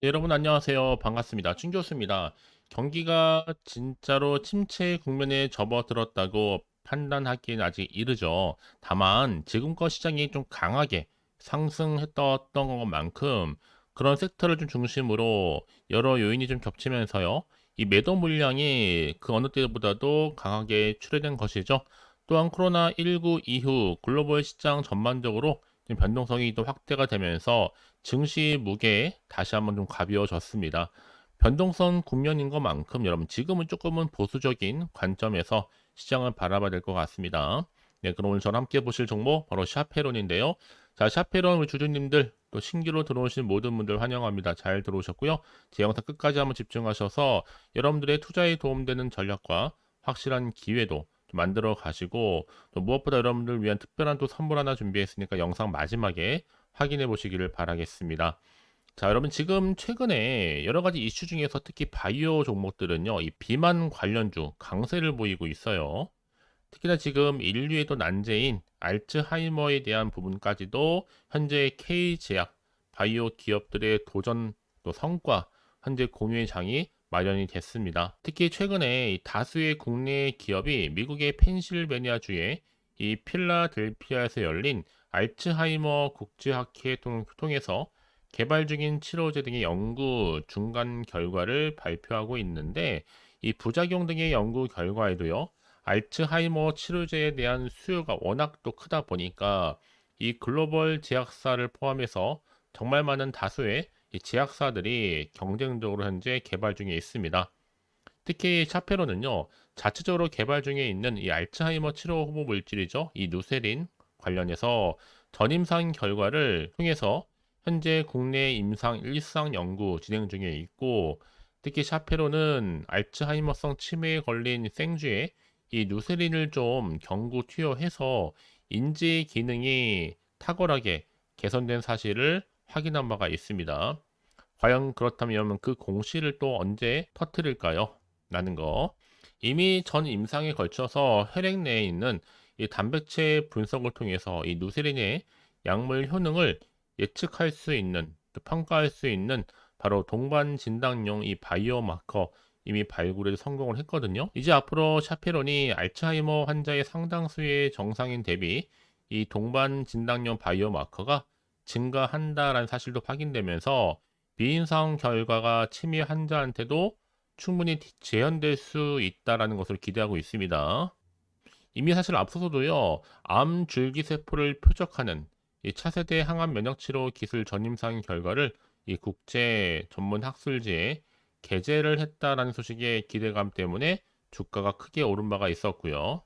네, 여러분 안녕하세요. 반갑습니다. 춘 교수입니다. 경기가 진짜로 침체 국면에 접어들었다고 판단하기는 아직 이르죠. 다만 지금껏 시장이 좀 강하게 상승했던 것만큼 그런 섹터를 좀 중심으로 여러 요인이 좀 겹치면서요. 이 매도 물량이 그 어느 때보다도 강하게 출회된 것이죠. 또한 코로나19 이후 글로벌 시장 전반적으로 좀 변동성이 또 확대가 되면서 증시 무게 다시 한번 좀 가벼워졌습니다. 변동성 국면인 것만큼 여러분 지금은 조금은 보수적인 관점에서 시장을 바라봐야 될 것 같습니다. 네, 그럼 오늘 저랑 함께 보실 종목 바로 샤페론인데요. 자, 샤페론 우리 주주님들 또 신규로 들어오신 모든 분들 환영합니다. 잘 들어오셨고요. 제 영상 끝까지 한번 집중하셔서 여러분들의 투자에 도움되는 전략과 확실한 기회도 좀 만들어 가시고 또 무엇보다 여러분들 위한 특별한 또 선물 하나 준비했으니까 영상 마지막에 확인해 보시기를 바라겠습니다. 자, 여러분 지금 최근에 여러 가지 이슈 중에서 특히 바이오 종목들은요, 이 비만 관련주 강세를 보이고 있어요. 특히나 지금 인류의 또 난제인 알츠하이머에 대한 부분까지도 현재 K제약, 바이오 기업들의 도전 또 성과, 현재 공유의 장이 마련이 됐습니다. 특히 최근에 이 다수의 국내 기업이 미국의 펜실베니아주의 이 필라델피아에서 열린 알츠하이머 국제학회 통해서 개발 중인 치료제 등의 연구 중간 결과를 발표하고 있는데 이 부작용 등의 연구 결과에도요. 알츠하이머 치료제에 대한 수요가 워낙 또 크다 보니까 이 글로벌 제약사를 포함해서 정말 많은 다수의 이 제약사들이 경쟁적으로 현재 개발 중에 있습니다. 특히 샤페로는요, 자체적으로 개발 중에 있는 이 알츠하이머 치료 후보 물질이죠. 이 누세린 관련해서 전임상 결과를 통해서 현재 국내 임상 일상 연구 진행 중에 있고, 특히 샤페로는 알츠하이머성 치매에 걸린 생쥐에 이 누세린을 좀 경구 투여해서 인지 기능이 탁월하게 개선된 사실을 확인한 바가 있습니다. 과연 그렇다면 그 공시를 또 언제 터뜨릴까요? 라는 거. 이미 전 임상에 걸쳐서 혈액 내에 있는 이 단백체 분석을 통해서 이 누세린의 약물 효능을 예측할 수 있는, 또 평가할 수 있는 바로 동반 진단용 이 바이오 마커 이미 발굴에 성공을 했거든요. 이제 앞으로 샤페론이 알츠하이머 환자의 상당수의 정상인 대비 이 동반 진단용 바이오 마커가 증가한다라는 사실도 확인되면서 비인상 결과가 치매 환자한테도 충분히 재현될 수 있다라는 것을 기대하고 있습니다. 이미 사실 앞서서도요, 암 줄기세포를 표적하는 이 차세대 항암 면역치료 기술 전임상 결과를 이 국제 전문 학술지에 게재를 했다라는 소식의 기대감 때문에 주가가 크게 오른 바가 있었고요.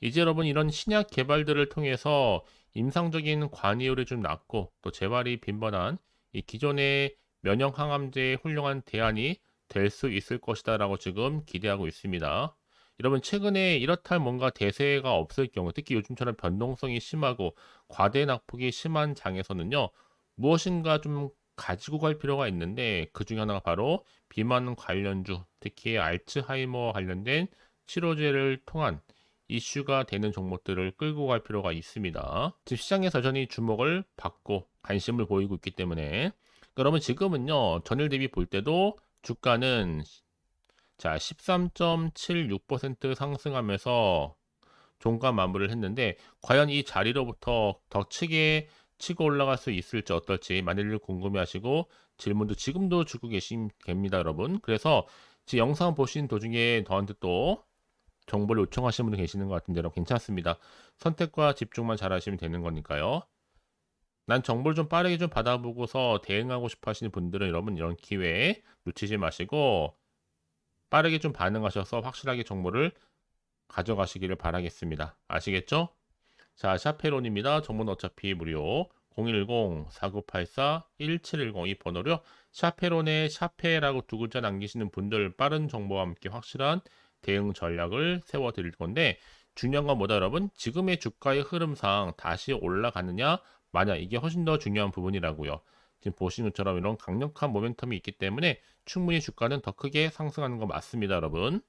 이제 여러분 이런 신약 개발들을 통해서 임상적인 관이율이 좀 낮고 또 재발이 빈번한 이 기존의 면역 항암제의 훌륭한 대안이 될 수 있을 것이다라고 지금 기대하고 있습니다. 여러분 최근에 이렇다 할 뭔가 대세가 없을 경우 특히 요즘처럼 변동성이 심하고 과대 낙폭이 심한 장에서는요. 무엇인가 좀 가지고 갈 필요가 있는데 그 중에 하나가 바로 비만 관련주, 특히 알츠하이머 관련된 치료제를 통한 이슈가 되는 종목들을 끌고 갈 필요가 있습니다. 지금 시장에서 여전히 주목을 받고 관심을 보이고 있기 때문에 그러면 지금은요 전일 대비 볼 때도 주가는 자 13.76% 상승하면서 종가 마무리를 했는데 과연 이 자리로부터 더 크게 치고 올라갈 수 있을지 어떨지 만일을 궁금해하시고 질문도 지금도 주고 계신 됩니다 여러분. 그래서 지금 영상 보신 도중에 저한테 또 정보를 요청하시는 분도 계시는 것 같은데 여러분 괜찮습니다. 선택과 집중만 잘하시면 되는 거니까요. 난 정보를 좀 빠르게 좀 받아보고서 대응하고 싶어 하시는 분들은 여러분 이런 기회 놓치지 마시고 빠르게 좀 반응하셔서 확실하게 정보를 가져가시기를 바라겠습니다. 아시겠죠? 자, 샤페론입니다. 정보는 어차피 무료. 010-4984-1710 이 번호로 샤페론에 샤페라고 두 글자 남기시는 분들 빠른 정보와 함께 확실한 대응 전략을 세워 드릴 건데 중요한 건 뭐다 여러분? 지금의 주가의 흐름상 다시 올라가느냐 마냐 이게 훨씬 더 중요한 부분이라고요. 지금 보시는 것처럼 이런 강력한 모멘텀이 있기 때문에 충분히 주가는 더 크게 상승하는 거 맞습니다, 여러분.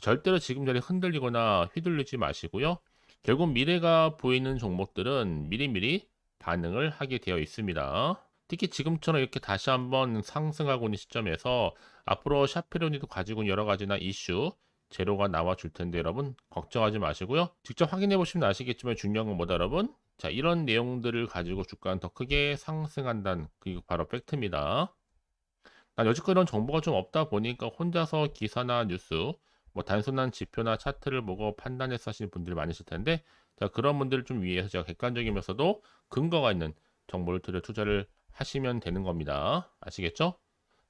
절대로 지금 자리에 흔들리거나 휘둘리지 마시고요. 결국 미래가 보이는 종목들은 미리미리 반응을 하게 되어 있습니다. 특히 지금처럼 이렇게 다시 한번 상승하고 있는 시점에서 앞으로 샤페로니도 가지고 있는 여러 가지나 이슈, 재료가 나와 줄 텐데 여러분 걱정하지 마시고요. 직접 확인해 보시면 아시겠지만 중요한 건 뭐다 여러분? 자, 이런 내용들을 가지고 주가는 더 크게 상승한다는 그게 바로 팩트입니다. 난 여지껏 이런 정보가 좀 없다 보니까 혼자서 기사나 뉴스, 뭐 단순한 지표나 차트를 보고 판단해서 하시는 분들이 많으실 텐데, 자, 그런 분들을 좀 위해서 제가 객관적이면서도 근거가 있는 정보를 들여 투자를 하시면 되는 겁니다. 아시겠죠?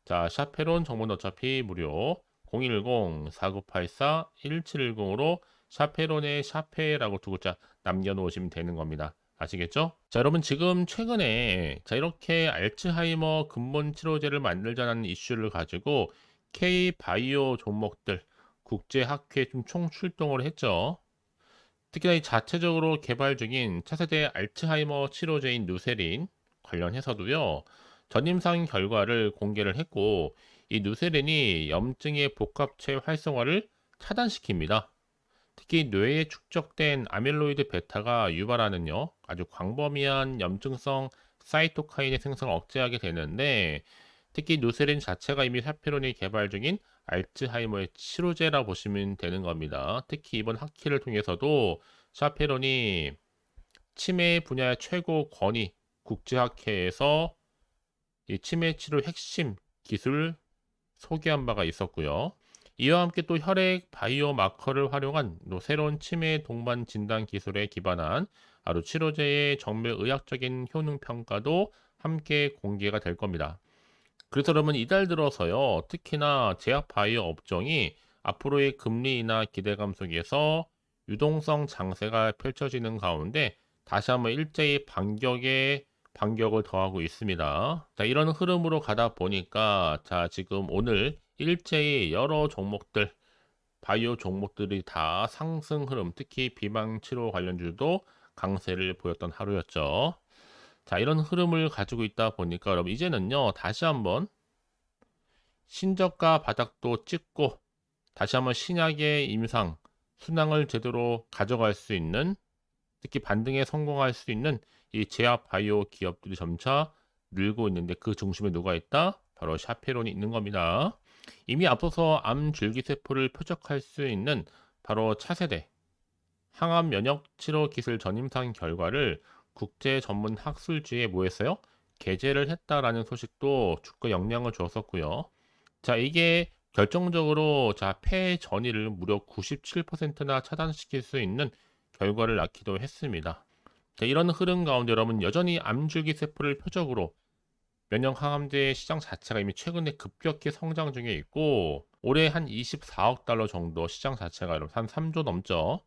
자, 샤페론 정보는 어차피 무료 010-4984-1710으로 샤페론의 샤페라고 두 글자 남겨놓으시면 되는 겁니다. 아시겠죠? 자, 여러분 지금 최근에 자 이렇게 알츠하이머 근본 치료제를 만들자는 이슈를 가지고 K바이오 종목들 국제학회 좀 총출동을 했죠. 특히나 이 자체적으로 개발 중인 차세대 알츠하이머 치료제인 누세린 관련해서도요. 전임상 결과를 공개를 했고 이 누세린이 염증의 복합체 활성화를 차단시킵니다. 특히 뇌에 축적된 아밀로이드 베타가 유발하는요 아주 광범위한 염증성 사이토카인의 생성을 억제하게 되는데 특히 누세린 자체가 이미 사페론이 개발 중인 알츠하이머의 치료제라 보시면 되는 겁니다. 특히 이번 학회를 통해서도 샤페론이 치매 분야의 최고 권위 국제학회에서 이 치매 치료 핵심 기술 소개한 바가 있었고요. 이와 함께 또 혈액 바이오 마커를 활용한 또 새로운 치매 동반 진단 기술에 기반한 아루 치료제의 정밀 의학적인 효능 평가도 함께 공개가 될 겁니다. 그래서 여러분 이달 들어서요. 특히나 제약 바이오 업종이 앞으로의 금리 인하 기대감 속에서 유동성 장세가 펼쳐지는 가운데 다시 한번 일제히 반격을 더하고 있습니다. 자, 이런 흐름으로 가다 보니까 자, 지금 오늘 일제히 여러 종목들 바이오 종목들이 다 상승 흐름, 특히 비만 치료 관련주도 강세를 보였던 하루였죠. 자, 이런 흐름을 가지고 있다 보니까 여러분 이제는요. 다시 한번 신저가 바닥도 찍고 다시 한번 신약의 임상 순항을 제대로 가져갈 수 있는 특히 반등에 성공할 수 있는 이 제약 바이오 기업들이 점차 늘고 있는데 그 중심에 누가 있다? 바로 샤페론이 있는 겁니다. 이미 앞서서 암 줄기세포를 표적할 수 있는 바로 차세대 항암 면역 치료 기술 전임상 결과를 국제 전문 학술지에 뭐 했어요? 게재를 했다라는 소식도 주가 영향을 주었었고요. 자, 이게 결정적으로 자, 폐 전이를 무려 97%나 차단시킬 수 있는 결과를 낳기도 했습니다. 자, 이런 흐름 가운데 여러분 여전히 암줄기 세포를 표적으로 면역 항암제 시장 자체가 이미 최근에 급격히 성장 중에 있고 올해 한 24억 달러 정도 시장 자체가 여러분 한 3조 넘죠.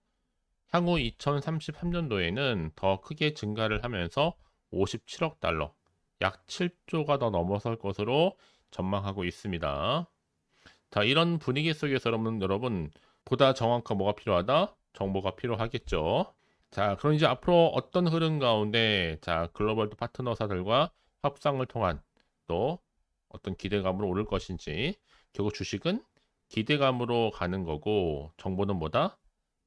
향후 2033년도에는 더 크게 증가를 하면서 57억 달러, 약 7조가 더 넘어설 것으로 전망하고 있습니다. 자, 이런 분위기 속에서 여러분 보다 정확한 뭐가 필요하다? 정보가 필요하겠죠. 자, 그럼 이제 앞으로 어떤 흐름 가운데 자, 글로벌 파트너사들과 협상을 통한 또 어떤 기대감으로 오를 것인지 결국 주식은 기대감으로 가는 거고 정보는 뭐다?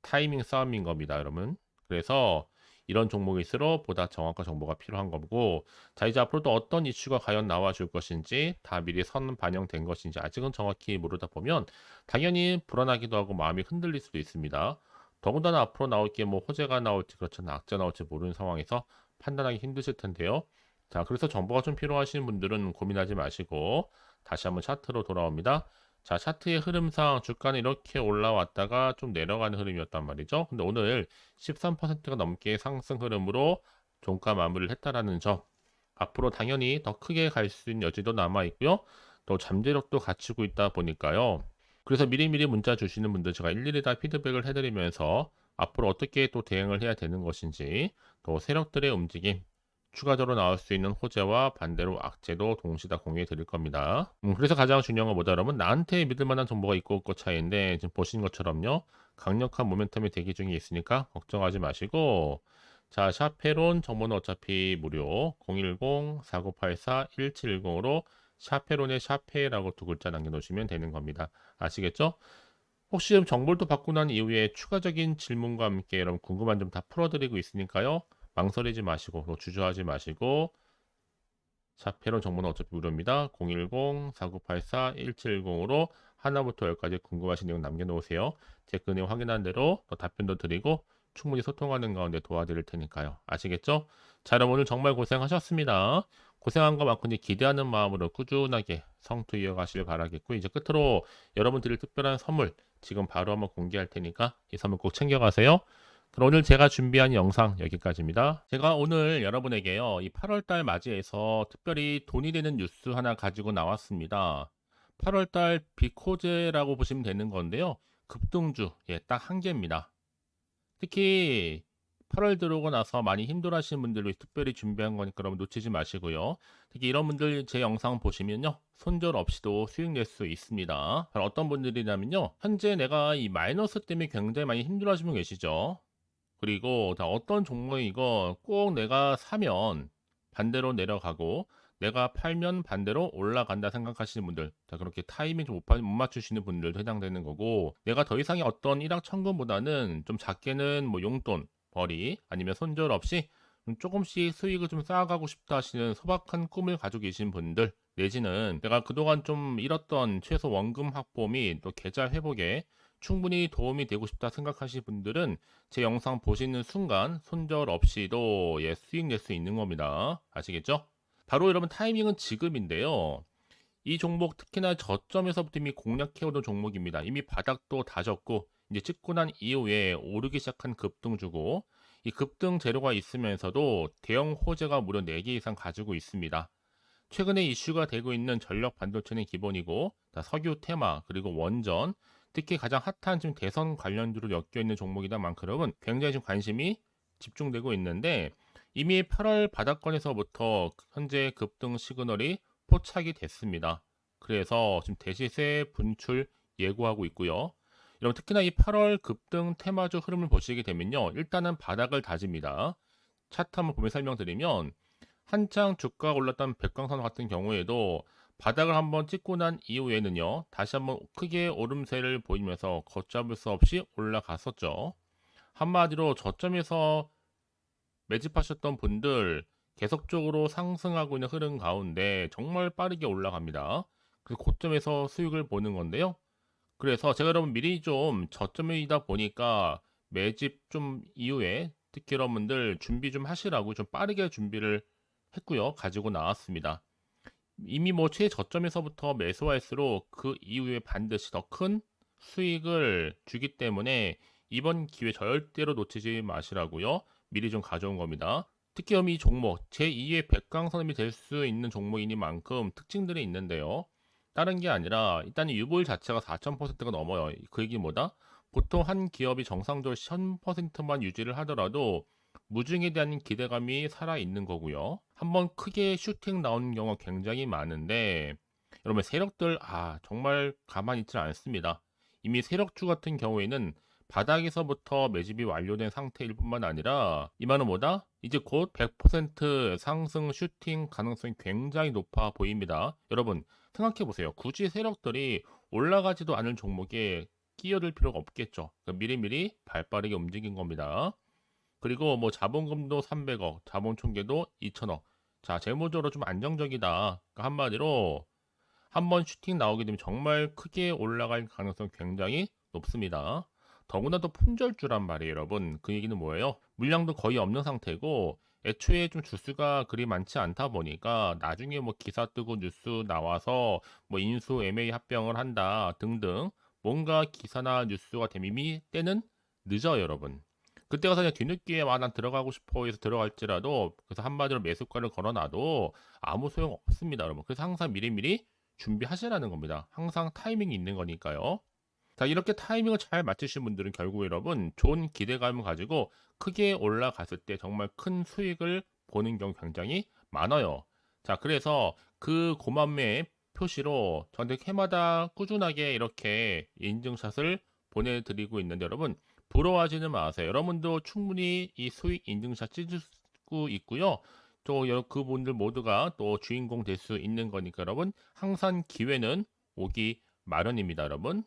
타이밍 싸움인 겁니다, 여러분. 그래서 이런 종목일수록 보다 정확한 정보가 필요한 거고 자 이제 앞으로 또 어떤 이슈가 과연 나와줄 것인지 다 미리 선 반영된 것인지 아직은 정확히 모르다 보면 당연히 불안하기도 하고 마음이 흔들릴 수도 있습니다. 더군다나 앞으로 나올 게 뭐 호재가 나올지 그렇잖아 악재 나올지 모르는 상황에서 판단하기 힘드실 텐데요. 자 그래서 정보가 좀 필요하신 분들은 고민하지 마시고 다시 한번 차트로 돌아옵니다. 자, 차트의 흐름상 주가는 이렇게 올라왔다가 좀 내려가는 흐름이었단 말이죠. 근데 오늘 13%가 넘게 상승 흐름으로 종가 마무리를 했다라는 점. 앞으로 당연히 더 크게 갈 수 있는 여지도 남아 있고요. 또 잠재력도 갖추고 있다 보니까요. 그래서 미리미리 문자 주시는 분들 제가 일일이 다 피드백을 해드리면서 앞으로 어떻게 또 대응을 해야 되는 것인지 또 세력들의 움직임 추가적으로 나올 수 있는 호재와 반대로 악재도 동시에 다 공유해 드릴 겁니다. 그래서 가장 중요한 건 뭐다 여러분? 나한테 믿을 만한 정보가 있고 없고 차이인데 지금 보신 것처럼요. 강력한 모멘텀이 대기 중에 있으니까 걱정하지 마시고 자, 샤페론 정보는 어차피 무료 010-4984-1710으로 샤페론의 샤페라고 두 글자 남겨놓으시면 되는 겁니다. 아시겠죠? 혹시 정보를 또 받고 난 이후에 추가적인 질문과 함께 여러분 궁금한 점 다 풀어드리고 있으니까요. 망설이지 마시고 또 주저하지 마시고 자폐론 정보는 어차피 무료입니다. 010-4984-1710으로 하나부터 열까지 궁금하신 내용 남겨놓으세요. 댓글 내용 확인한 대로 또 답변도 드리고 충분히 소통하는 가운데 도와드릴 테니까요. 아시겠죠? 자, 여러분 오늘 정말 고생하셨습니다. 고생한 것만큼 기대하는 마음으로 꾸준하게 성투 이어가시길 바라겠고, 이제 끝으로 여러분 드릴 특별한 선물 지금 바로 한번 공개할 테니까 이 선물 꼭 챙겨가세요. 그럼 오늘 제가 준비한 영상 여기까지입니다. 제가 오늘 여러분에게요, 이 8월달 맞이해서 특별히 돈이 되는 뉴스 하나 가지고 나왔습니다. 8월달 비코제라고 보시면 되는 건데요. 급등주, 딱 한 개입니다. 특히 8월 들어오고 나서 많이 힘들어하시는 분들 위해 특별히 준비한 거니까 여러분 놓치지 마시고요. 특히 이런 분들 제 영상 보시면요, 손절 없이도 수익 낼 수 있습니다. 바로 어떤 분들이냐면요, 현재 내가 이 마이너스 때문에 굉장히 많이 힘들어하시는 분 계시죠. 그리고 다 어떤 종목이고 꼭 내가 사면 반대로 내려가고 내가 팔면 반대로 올라간다 생각하시는 분들, 자, 그렇게 타이밍 좀 못 맞추시는 분들도 해당되는 거고, 내가 더 이상의 어떤 일확천금보다는 좀 작게는 뭐 용돈, 벌이 아니면 손절 없이 좀 조금씩 수익을 좀 쌓아가고 싶다 하시는 소박한 꿈을 가지고 계신 분들, 내지는 내가 그동안 좀 잃었던 최소 원금 확보 및 또 계좌 회복에 충분히 도움이 되고 싶다 생각하시는 분들은 제 영상 보시는 순간 손절 없이도 수익 낼 수 있는 겁니다. 아시겠죠? 바로 여러분 타이밍은 지금인데요. 이 종목 특히나 저점에서부터 이미 공략해오던 종목입니다. 이미 바닥도 다졌고 이제 찍고 난 이후에 오르기 시작한 급등주고, 이 급등 재료가 있으면서도 대형 호재가 무려 4개 이상 가지고 있습니다. 최근에 이슈가 되고 있는 전력 반도체는 기본이고, 석유 테마 그리고 원전, 특히 가장 핫한 지금 대선 관련주로 엮여 있는 종목이다 만큼 굉장히 좀 관심이 집중되고 있는데, 이미 8월 바닥권에서부터 현재 급등 시그널이 포착이 됐습니다. 그래서 지금 대시세 분출 예고하고 있고요. 여러분 특히나 이 8월 급등 테마주 흐름을 보시게 되면요, 일단은 바닥을 다집니다. 차트 한번 보면 설명드리면, 한창 주가가 올랐던 백광선 같은 경우에도 바닥을 한번 찍고 난 이후에는요, 다시 한번 크게 오름세를 보이면서 걷잡을 수 없이 올라갔었죠. 한마디로 저점에서 매집하셨던 분들 계속적으로 상승하고 있는 흐름 가운데 정말 빠르게 올라갑니다. 그래서 고점에서 수익을 보는 건데요. 그래서 제가 여러분 미리 좀 저점이다 보니까 매집 좀 이후에 특히 여러분들 준비 좀 하시라고 좀 빠르게 준비를 했고요. 가지고 나왔습니다. 이미 뭐 최저점에서부터 매수할수록 그 이후에 반드시 더 큰 수익을 주기 때문에 이번 기회 절대로 놓치지 마시라고요. 미리 좀 가져온 겁니다. 특히 이 종목 제2의 백강선음이 될 수 있는 종목이니만큼 특징들이 있는데요. 다른 게 아니라 일단 유보율 자체가 4,000%가 넘어요. 그 얘기 뭐다? 보통 한 기업이 정상적으로 1000%만 유지를 하더라도 무중에 대한 기대감이 살아있는 거고요. 한번 크게 슈팅 나오는 경우가 굉장히 많은데, 여러분 세력들 정말 가만히 있지 않습니다. 이미 세력주 같은 경우에는 바닥에서부터 매집이 완료된 상태일 뿐만 아니라 이만은 뭐다? 이제 곧 100% 상승 슈팅 가능성이 굉장히 높아 보입니다. 여러분 생각해 보세요. 굳이 세력들이 올라가지도 않을 종목에 끼어들 필요가 없겠죠. 그러니까 미리미리 발빠르게 움직인 겁니다. 그리고 뭐 자본금도 300억, 자본 총계도 2천억. 자, 재무적으로 좀 안정적이다. 그러니까 한마디로 한번 슈팅 나오게 되면 정말 크게 올라갈 가능성이 굉장히 높습니다. 더구나 또 품절주란 말이에요, 여러분. 그 얘기는 뭐예요? 물량도 거의 없는 상태고 애초에 좀 주수가 그리 많지 않다 보니까 나중에 뭐 기사 뜨고 뉴스 나와서 뭐 인수 M&A 합병을 한다 등등 뭔가 기사나 뉴스가 되면 이미 때는 늦어요, 여러분. 그때 가서 그냥 뒤늦게 난 들어가고 싶어 해서 들어갈지라도, 그래서 한마디로 매수가를 걸어놔도 아무 소용 없습니다, 여러분. 그래서 항상 미리미리 준비하시라는 겁니다. 항상 타이밍이 있는 거니까요. 자, 이렇게 타이밍을 잘 맞추신 분들은 결국 여러분 좋은 기대감을 가지고 크게 올라갔을 때 정말 큰 수익을 보는 경우 굉장히 많아요. 자, 그래서 그 고만매의 표시로 저한테 해마다 꾸준하게 이렇게 인증샷을 보내드리고 있는데, 여러분 부러워하지는 마세요. 여러분도 충분히 이 수익 인증샷 찍을 수 있고요. 또 그분들 모두가 또 주인공 될 수 있는 거니까 여러분 항상 기회는 오기 마련입니다, 여러분.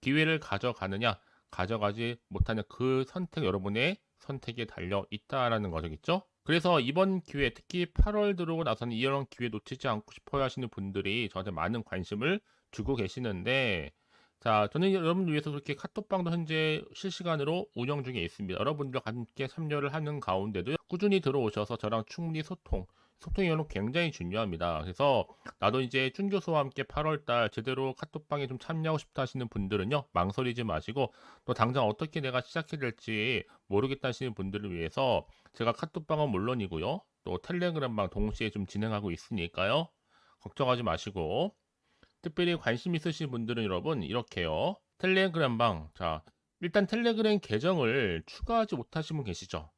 기회를 가져가느냐 가져가지 못하냐, 그 선택 여러분의 선택에 달려 있다라는 거겠죠. 그래서 이번 기회 특히 8월 들어오고 나서는 이런 기회 놓치지 않고 싶어야 하시는 분들이 저한테 많은 관심을 주고 계시는데 자 저는 여러분을 위해서 그렇게 카톡방도 현재 실시간으로 운영 중에 있습니다. 여러분들과 함께 참여를 하는 가운데도 꾸준히 들어오셔서 저랑 충분히 소통이 여러분 굉장히 중요합니다. 그래서 나도 이제 준 교수와 함께 8월 달 제대로 카톡방에 좀 참여하고 싶다 하시는 분들은요. 망설이지 마시고 또 당장 어떻게 내가 시작해야 될지 모르겠다 하시는 분들을 위해서 제가 카톡방은 물론이고요. 또 텔레그램방 동시에 좀 진행하고 있으니까요. 걱정하지 마시고 특별히 관심 있으신 분들은 여러분 이렇게요. 텔레그램방 자 일단 텔레그램 계정을 추가하지 못하신 분 계시죠?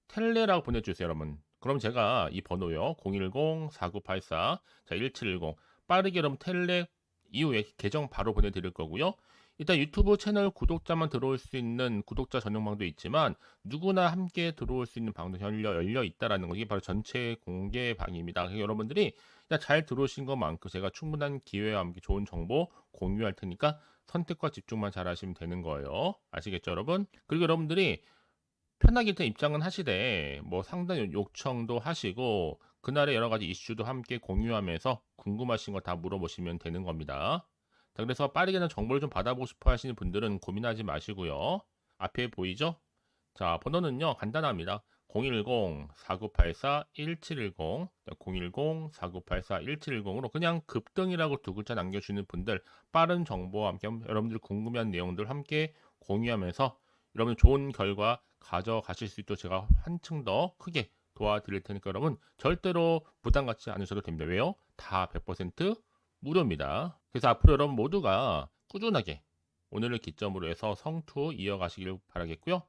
텔레라고 보내주세요 여러분. 그럼 제가 이 번호요. 010-4984 1710 빠르게 여러분 텔레 이후에 계정 바로 보내드릴 거고요. 일단 유튜브 채널 구독자만 들어올 수 있는 구독자 전용방도 있지만 누구나 함께 들어올 수 있는 방도 열려 있다라는 거 이게 바로 전체 공개 방입니다. 그래서 여러분들이 그냥 잘 들어오신 것만큼 제가 충분한 기회와 함께 좋은 정보 공유할 테니까 선택과 집중만 잘 하시면 되는 거예요. 아시겠죠 여러분? 그리고 여러분들이 편하게 일단 입장은 하시되 뭐 상담 요청도 하시고 그날의 여러 가지 이슈도 함께 공유하면서 궁금하신 거 다 물어보시면 되는 겁니다. 자, 그래서 빠르게는 정보를 좀 받아보고 싶어 하시는 분들은 고민하지 마시고요. 앞에 보이죠? 자, 번호는요, 간단합니다. 010-4984-1710, 010-4984-1710으로 그냥 급등이라고 두 글자 남겨주는 분들, 빠른 정보와 함께 여러분들 궁금한 내용들 함께 공유하면서 여러분 좋은 결과 가져가실 수 있도록 제가 한층 더 크게 도와드릴 테니까 여러분 절대로 부담 갖지 않으셔도 됩니다. 왜요? 다 100% 무료입니다. 그래서 앞으로 여러분 모두가 꾸준하게 오늘을 기점으로 해서 성투 이어가시길 바라겠고요.